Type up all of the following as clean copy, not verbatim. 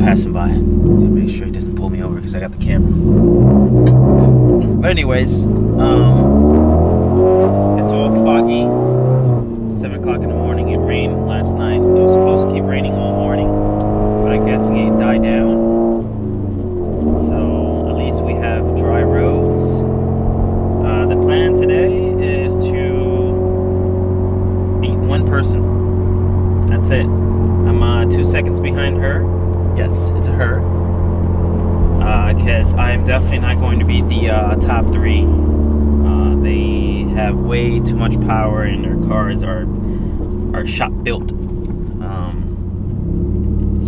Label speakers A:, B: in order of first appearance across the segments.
A: passing by to make sure he doesn't pull me over because I got the camera. But anyways, it's all foggy. 7 o'clock in the morning. It rained last night. It was supposed to keep raining all morning, but I guess it died down. So at least we have dry roads. The plan today is to beat one person. That's it. I'm 2 seconds behind her. Yes, it's a her. Because I am definitely not going to beat the top 3. They have way too much power, and their cars are shop built.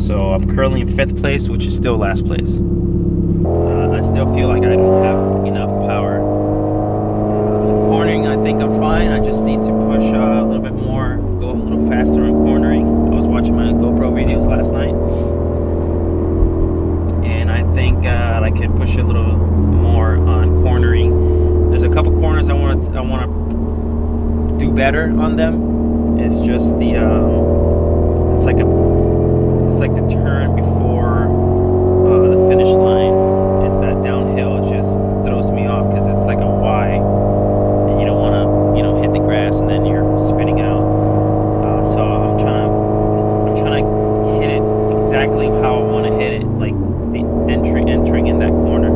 A: So I'm currently in 5th place, which is still last place. I still feel like I don't have enough power. Cornering, I think I'm fine. I just need to push a little bit more, go a little faster on cornering. I was watching my GoPro videos last night, and I think I could push a little more on cornering. There's a couple corners I want to do better on them. It's just the it's like the turn before the finish line. It's that downhill. It just throws me off because it's like a Y, and you don't want to, hit the grass and then you're spinning out. So I'm trying to hit it exactly how I want to hit it, like the entering in that corner.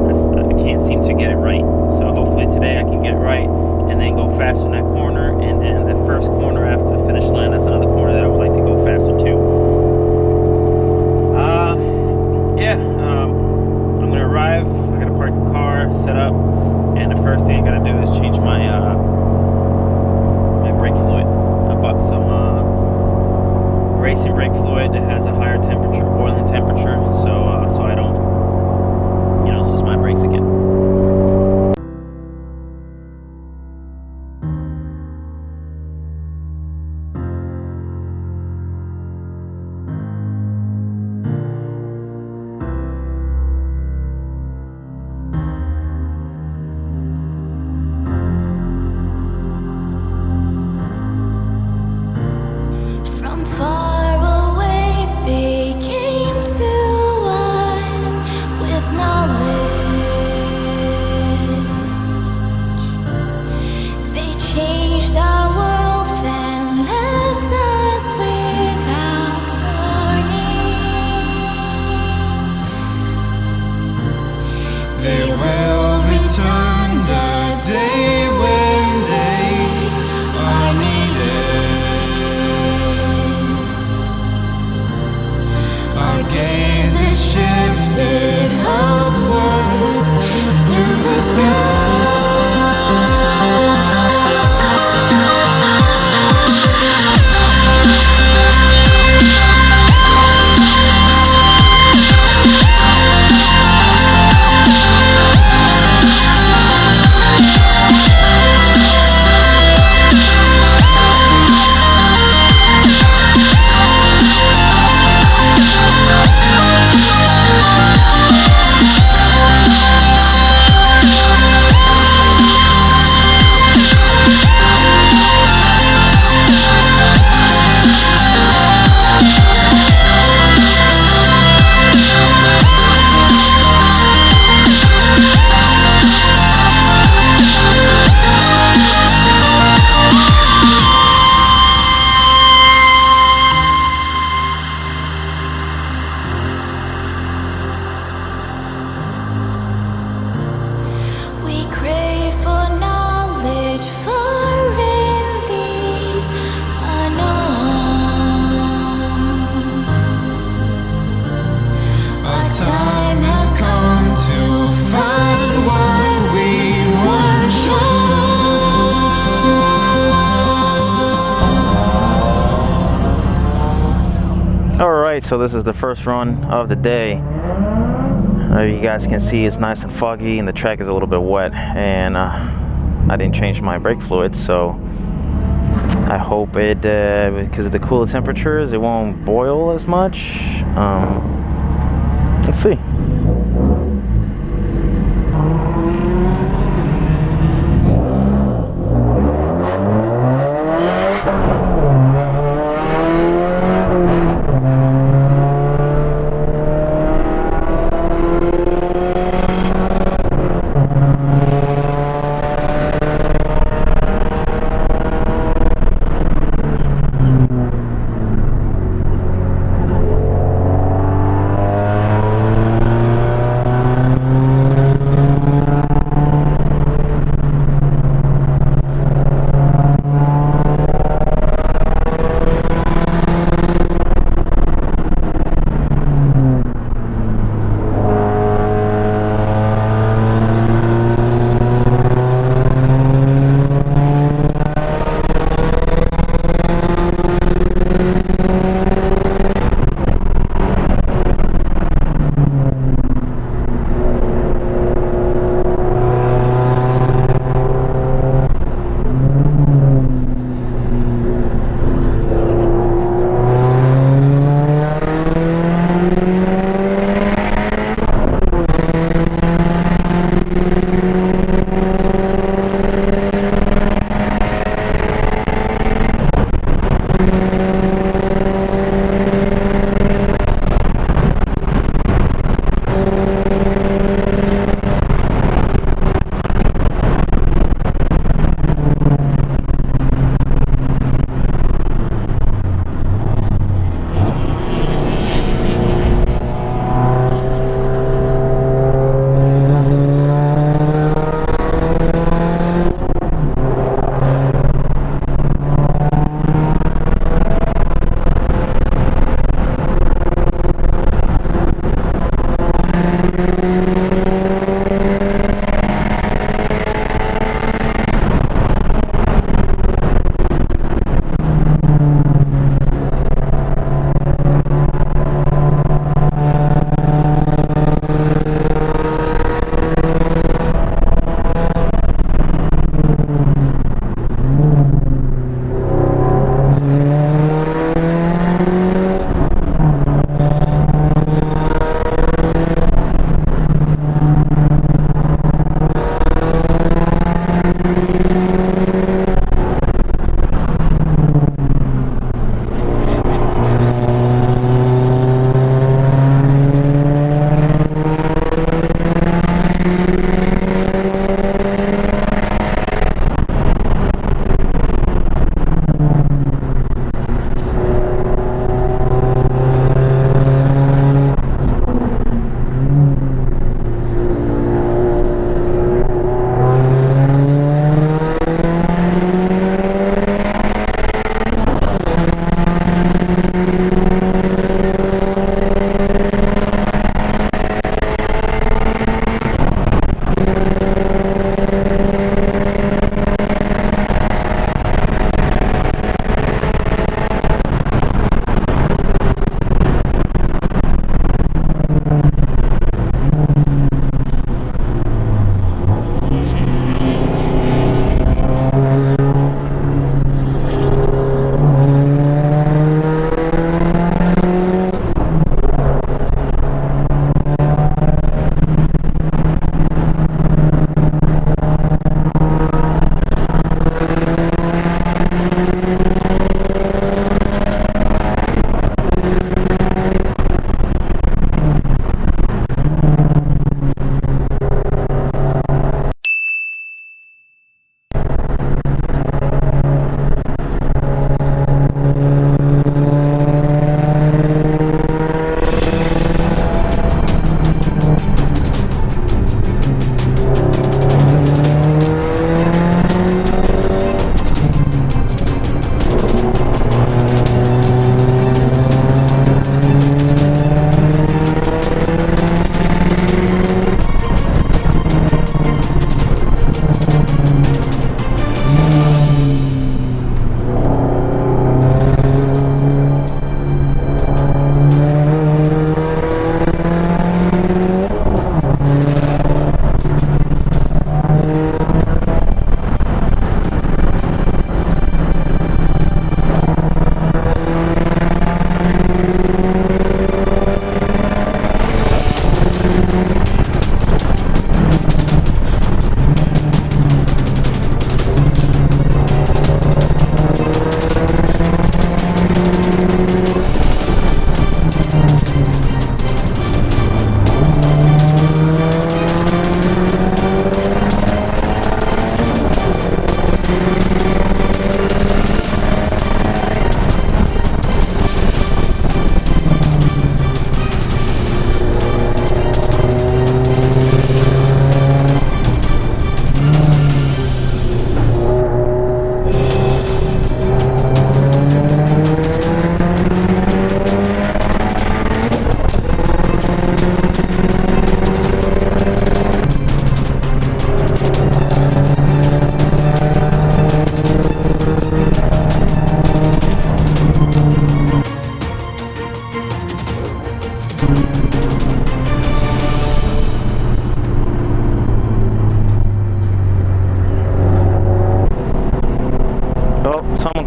A: I can't seem to get it right. So hopefully today I can get it right, and then go faster in that corner, and then the first corner after the finish line, that's another corner that I would like to go faster too. I'm gonna arrive. I gotta park the car, set up, and the first thing I gotta do is change my my brake fluid. I bought some racing brake fluid that has a higher temperature, boiling temperature, so I don't, lose my brakes again. So this is the first run of the day. You guys can see it's nice and foggy, and the track is a little bit wet, and I didn't change my brake fluid, so I hope it, because of the cooler temperatures, it won't boil as much. Let's see.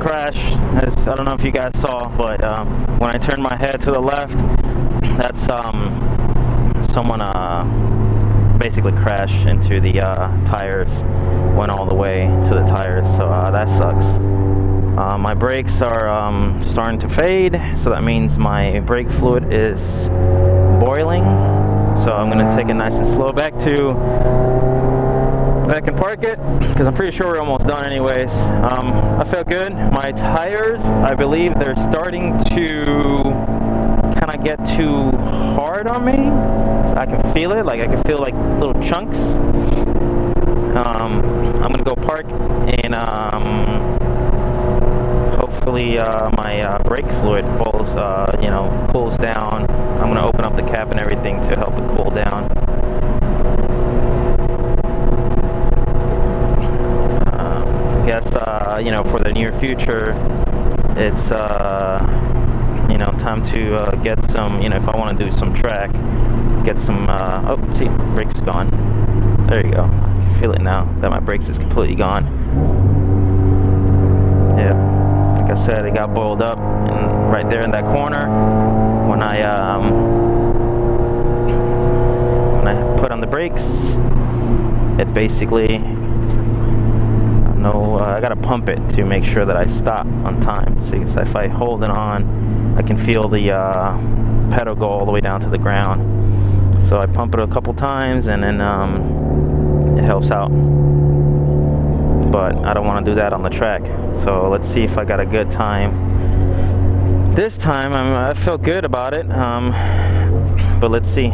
A: crash, as I don't know if you guys saw, but when I turned my head to the left, that's someone basically crashed into the tires, went all the way to the tires, so that sucks. My brakes are starting to fade, so that means my brake fluid is boiling, so I'm gonna take it nice and slow back and park it, because I'm pretty sure we're almost done anyways. I feel good. My tires, I believe they're starting to kind of get too hard on me, so I can feel it, like I can feel like little chunks. I'm gonna go park and hopefully my brake fluid cools down. I'm gonna open up the cap and everything to help it cool down. I guess for the near future, it's time to get some, if I want to do some track, get some oh, see, brakes gone. There you go. I can feel it now that my brakes is completely gone. Yeah, like I said, it got boiled up and right there in that corner. When I put on the brakes, it basically no, I gotta pump it to make sure that I stop on time. See, so if I hold it on, I can feel the pedal go all the way down to the ground. So I pump it a couple times, and then it helps out. But I don't want to do that on the track. So let's see if I got a good time. This time I felt good about it, but let's see.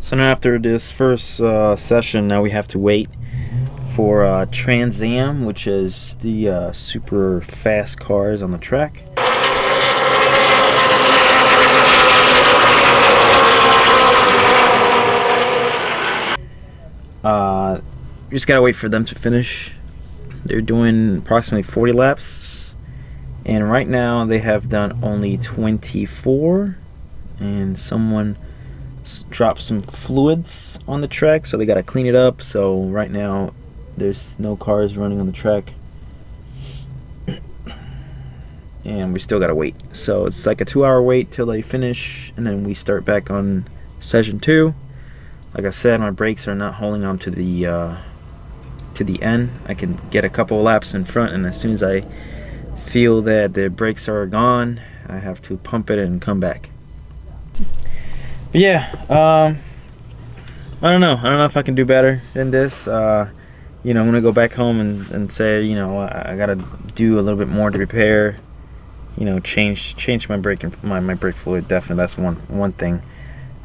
A: So now after this first session, now we have to wait for Trans Am, which is the super fast cars on the track. You just gotta wait for them to finish. They're doing approximately 40 laps, and right now they have done only 24, and someone dropped some fluids on the track, so they got to clean it up. So right now there's no cars running on the track, and we still got to wait. So it's like a 2-hour wait till they finish, and then we start back on session 2. Like I said, my brakes are not holding on to the end. I can get a couple of laps in front, and as soon as I feel that the brakes are gone, I have to pump it and come back. But yeah, I don't know if I can do better than this. You know, I'm gonna go back home and say, you know, I gotta do a little bit more to repair, you know, change my brake and my brake fluid. Definitely, that's one thing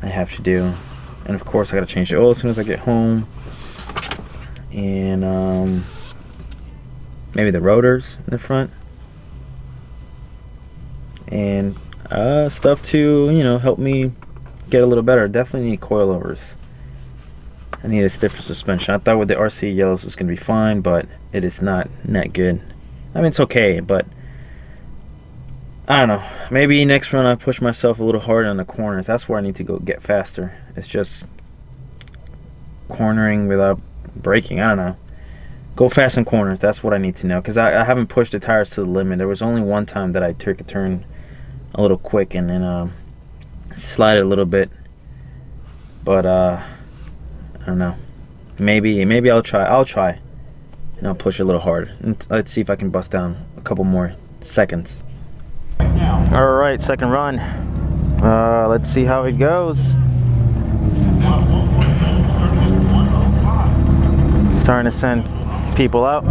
A: I have to do. And of course I gotta change the oil as soon as I get home, and maybe the rotors in the front, and stuff to, you know, help me get a little better. Definitely need coilovers. I need a stiffer suspension. I thought with the RC yellows it was going to be fine, but it is not that good. I mean, it's okay, but I don't know. Maybe next run I push myself a little harder on the corners. That's where I need to go get faster. It's just cornering without braking. I don't know. Go fast in corners. That's what I need to know, because I haven't pushed the tires to the limit. There was only one time that I took a turn a little quick and then slide it a little bit. But I don't know. Maybe I'll try, and I'll push a little harder. And let's see if I can bust down a couple more seconds. All right, second run. Let's see how it goes. Starting to send people out.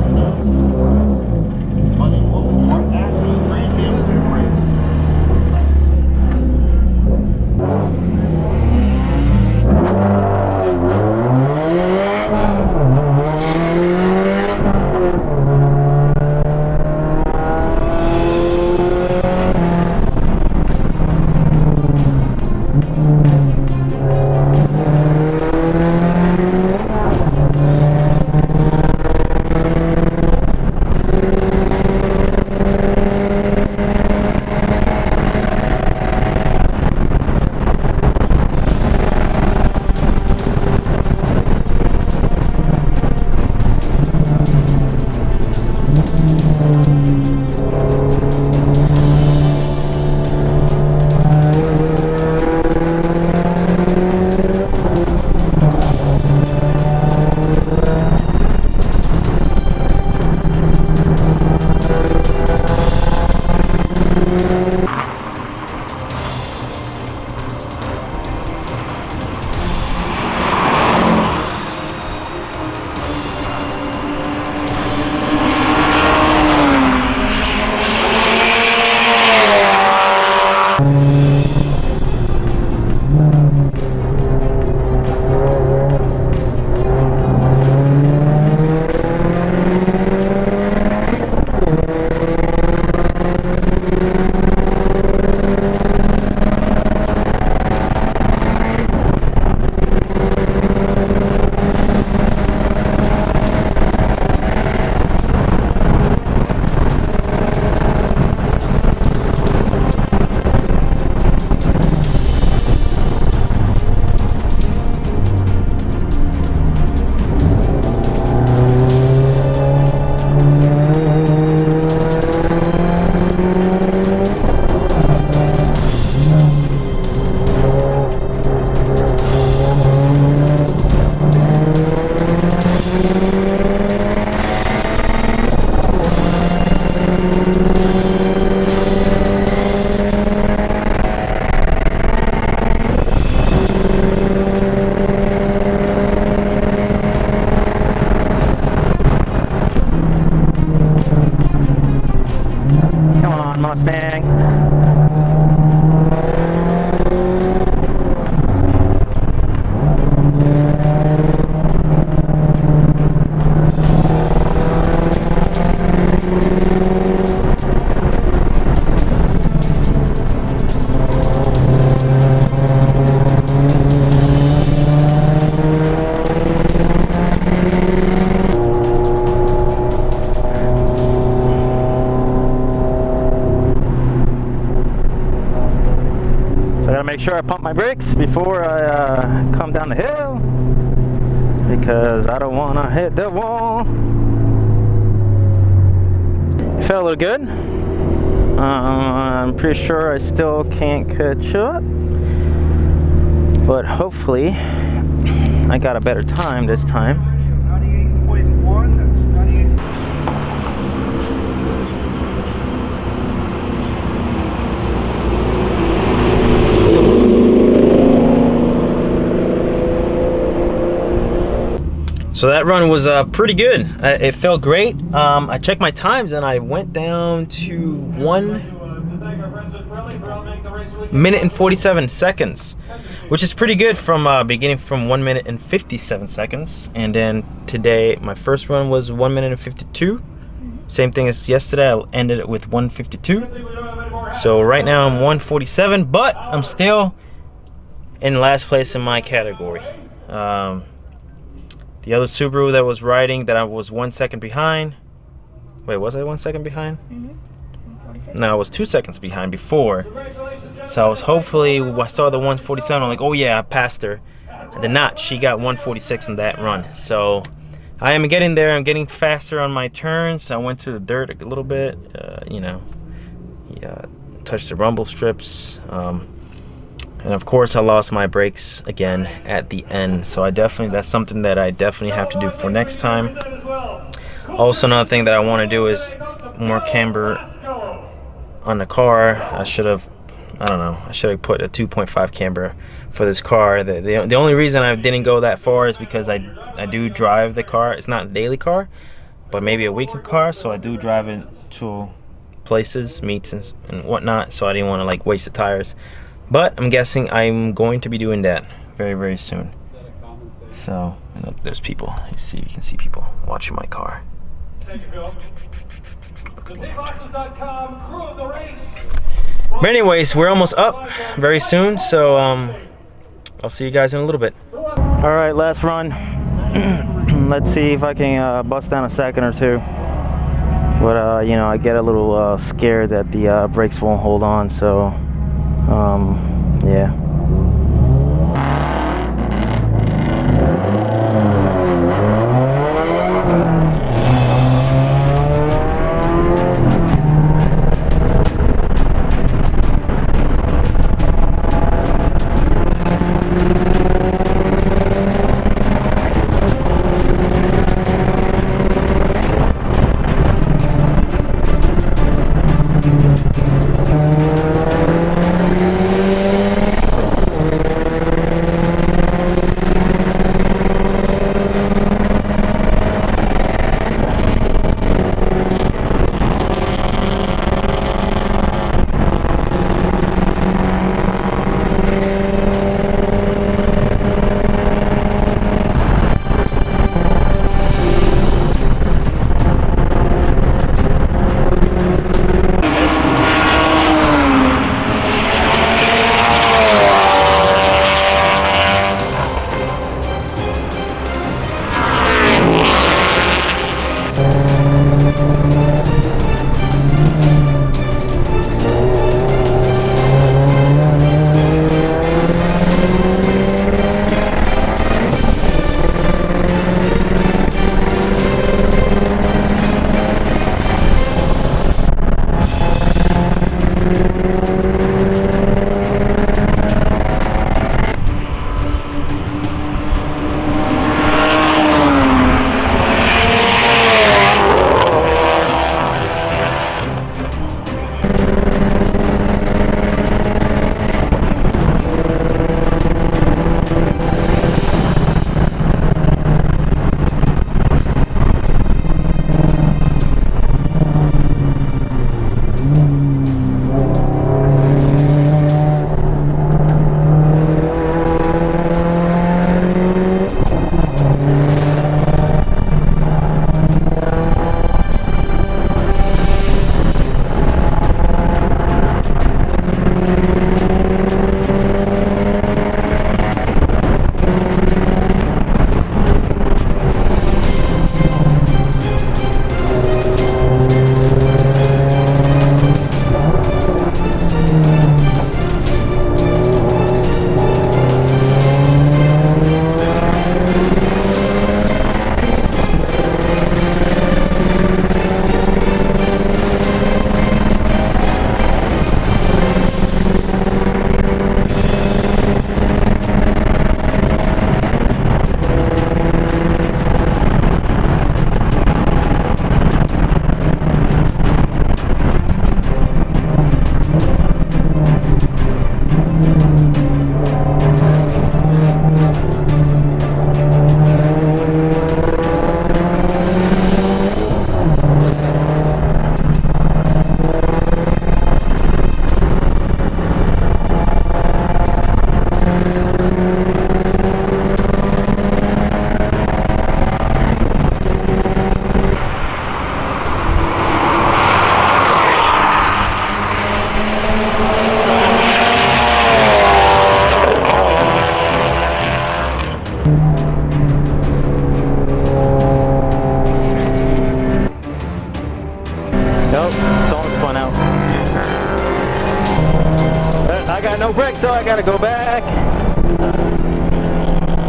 A: Mustang. Make sure I pump my brakes before I come down the hill, because I don't want to hit the wall. It felt a little good. I'm pretty sure I still can't catch up, but hopefully I got a better time this time.
B: 98.1, that's 98.
A: So that run was pretty good. It felt great. I checked my times and I went down to 1 minute and 47 seconds, which is pretty good from beginning from 1 minute and 57 seconds. And then today, my first run was 1 minute and 52. Same thing as yesterday, I ended it with 152. So right now I'm 147, but I'm still in last place in my category. The other Subaru that was riding that I was 1 second behind. Wait, was I 1 second behind?
C: Mm-hmm.
A: No, I was 2 seconds behind before. So I was hopefully, I saw the 147. I'm like, oh yeah, I passed her. I did not. She got 146 in that run. So I am getting there. I'm getting faster on my turns. I went to the dirt a little bit. You know, touched the rumble strips. And of course, I lost my brakes again at the end. So that's something that I definitely have to do for next time. Also, another thing that I want to do is more camber on the car. I should have put a 2.5 camber for this car. The only reason I didn't go that far is because I do drive the car. It's not a daily car, but maybe a weekend car. So I do drive it to places, meets and whatnot. So I didn't want to like waste the tires. But I'm guessing I'm going to be doing that very, very soon. So look, there's people. You can see people watching my car. But anyways, we're almost up very soon, so I'll see you guys in a little bit. All right, last run. Let's see if I can bust down a second or two. But you know, I get a little scared that the brakes won't hold on, so yeah.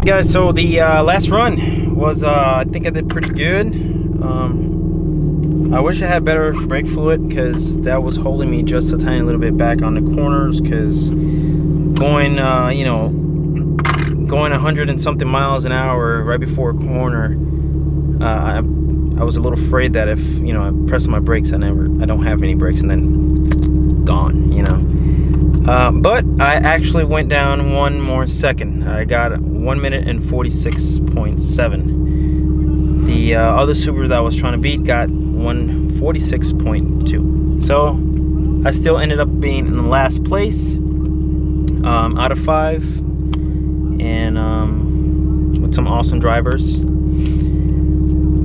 A: guys, so the last run was I think I did pretty good. I wish I had better brake fluid, because that was holding me just a tiny little bit back on the corners, because going you know, going 100 and something miles an hour right before a corner, I was a little afraid that if, you know, I press my brakes, I don't have any brakes, and then gone, you know. But I actually went down one more second. I got 1 minute and 46.7. The other Subaru that I was trying to beat got 146.2. So I still ended up being in the last place out of 5, and with some awesome drivers.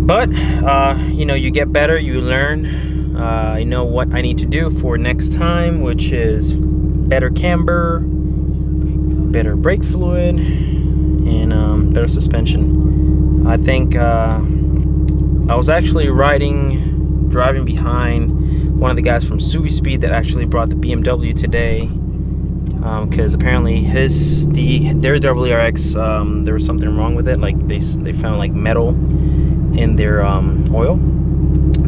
A: But you know, you get better, you learn. I know what I need to do for next time, which is better camber, better brake fluid, and better suspension. I think I was actually driving behind one of the guys from Subi Speed that actually brought the BMW today, because apparently their WRX, there was something wrong with it. Like they found like metal in their oil,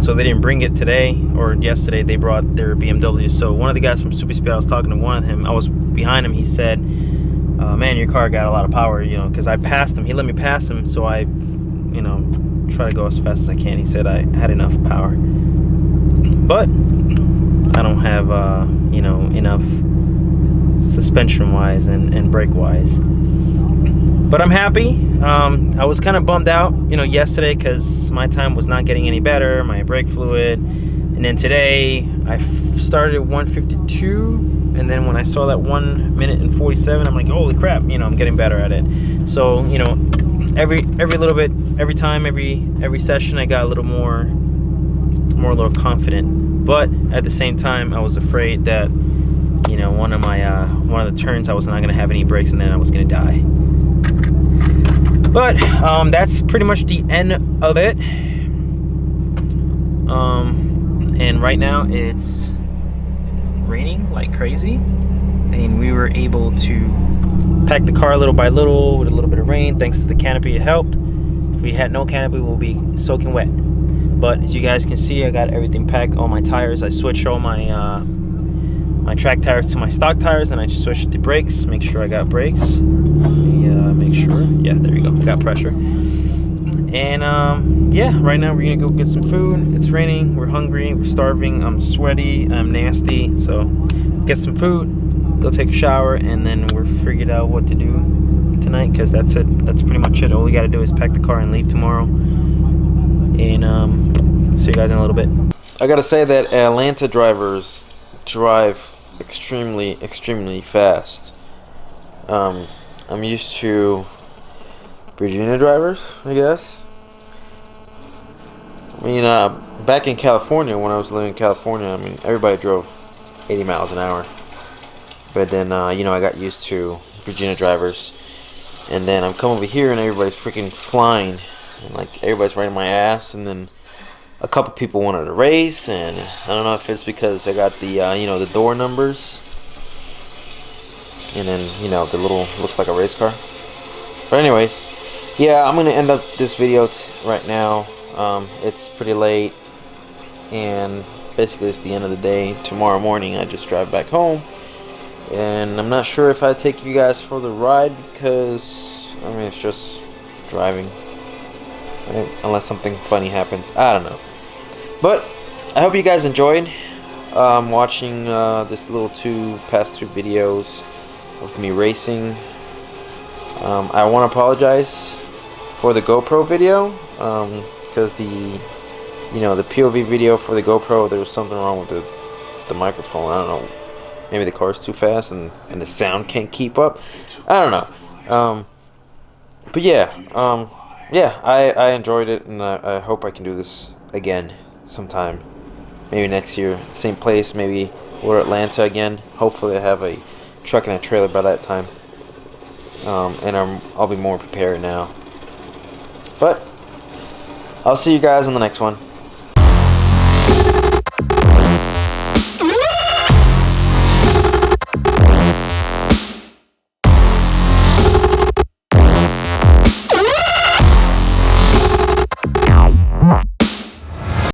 A: so they didn't bring it today, or yesterday they brought their BMW. So one of the guys from Super Speed, I was talking to one of him, I was behind him, he said, man, your car got a lot of power, you know, because I passed him. He let me pass him, so I, you know, try to go as fast as I can. He said I had enough power, but I don't have you know, enough suspension wise and brake wise. But I'm happy. I was kind of bummed out, you know, yesterday, because my time was not getting any better, my brake fluid. And then today I started at 152, and then when I saw that 1 minute and 47, I'm like, holy crap, you know, I'm getting better at it. So, you know, every little bit, every time, every session, I got a little more confident. But at the same time, I was afraid that, you know, one of the turns, I was not gonna have any brakes, and then I was gonna die. But that's pretty much the end of it. And right now it's raining like crazy, and we were able to pack the car little by little with a little bit of rain. Thanks to the canopy, it helped. If we had no canopy, we'll be soaking wet. But as you guys can see, I got everything packed. All my tires, I switched all my my track tires to my stock tires, and I just switched the brakes, make sure I got brakes. Make sure, yeah, there you go, got pressure. And yeah, right now we're gonna go get some food. It's raining, we're hungry, we're starving, I'm sweaty, I'm nasty. So get some food, go take a shower, and then we're figured out what to do tonight, because that's it. That's pretty much it. All we gotta do is pack the car and leave tomorrow. And see you guys in a little bit. I gotta say that Atlanta drivers drive extremely fast. I'm used to Virginia drivers, I guess. I mean, back in California, when I was living in California, I mean, everybody drove 80 miles an hour. But then, you know, I got used to Virginia drivers. And then I'm coming over here and everybody's freaking flying. And, like, everybody's right in my ass. And then a couple people wanted to race. And I don't know if it's because I got the, you know, the door numbers. And then, you know, the little, looks like a race car. But anyways, yeah, I'm going to end up this video right now. It's pretty late. And basically it's the end of the day. Tomorrow morning I just drive back home. And I'm not sure if I take you guys for the ride, because, I mean, it's just driving. Right? Unless something funny happens. I don't know. But I hope you guys enjoyed watching this little past two videos of me racing. I want to apologize for the GoPro video, because the POV video for the GoPro, there was something wrong with the microphone. I don't know. Maybe the car's too fast and the sound can't keep up. I don't know. But yeah, yeah, I enjoyed it, and I hope I can do this again sometime. Maybe next year, same place. Maybe we're Atlanta again. Hopefully I have a truck and a trailer by that time. And I'll be more prepared now. But I'll see you guys in the next one.